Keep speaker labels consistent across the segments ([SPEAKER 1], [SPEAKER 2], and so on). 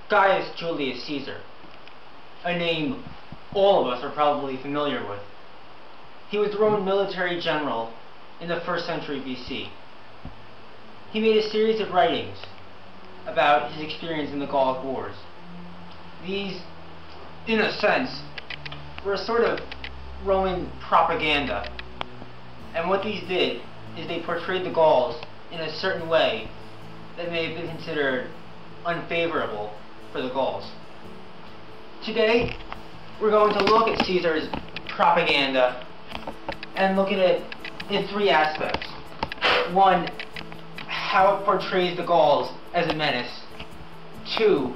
[SPEAKER 1] Gaius Julius Caesar, a name all of us are probably familiar with. He was the Roman military general in the 1st century BC. He made a series of writings about his experience in the Gallic Wars. These, in a sense, were a sort of Roman propaganda. And what these did is they portrayed the Gauls in a certain way that may have been considered unfavorable for the Gauls. Today, we're going to look at Caesar's propaganda and look at it in 3 aspects. 1, how it portrays the Gauls as a menace. 2,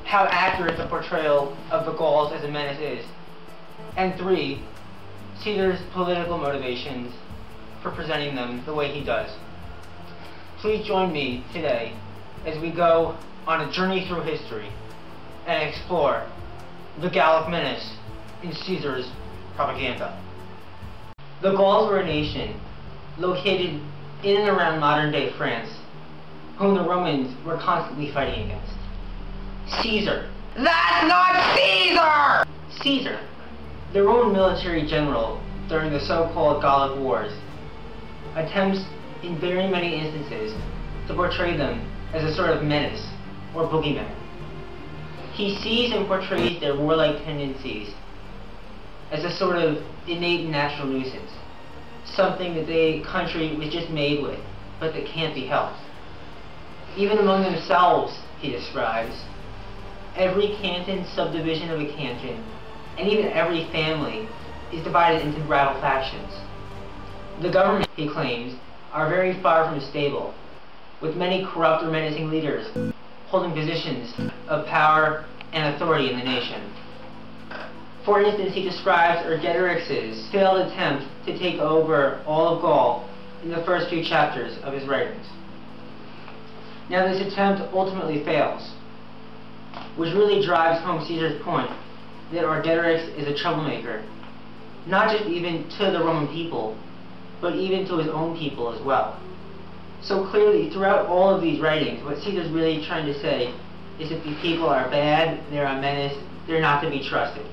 [SPEAKER 1] how accurate the portrayal of the Gauls as a menace is. And 3, Caesar's political motivations for presenting them the way he does. Please join me today as we go on a journey through history and explore the Gallic menace in Caesar's propaganda. The Gauls were a nation located in and around modern-day France, whom the Romans were constantly fighting against. Caesar.
[SPEAKER 2] That's not Caesar!
[SPEAKER 1] Caesar, the Roman military general during the so-called Gallic Wars, attempts in very many instances to portray them as a sort of menace or boogeyman. He sees and portrays their warlike tendencies as a sort of innate natural nuisance, something that the country was just made with, but that can't be helped. Even among themselves, he describes, every canton, subdivision of a canton, and even every family is divided into rival factions. The government, he claims, are very far from stable, with many corrupt or menacing leaders holding positions of power and authority in the nation. For instance, he describes Ergetorix's failed attempt to take over all of Gaul in the first few chapters of his writings. Now this attempt ultimately fails, which really drives home Caesar's point that Ergetorix is a troublemaker, not just even to the Roman people, but even to his own people as well. So clearly, throughout all of these writings, what Caesar's really trying to say is that these people are bad, they're a menace, they're not to be trusted.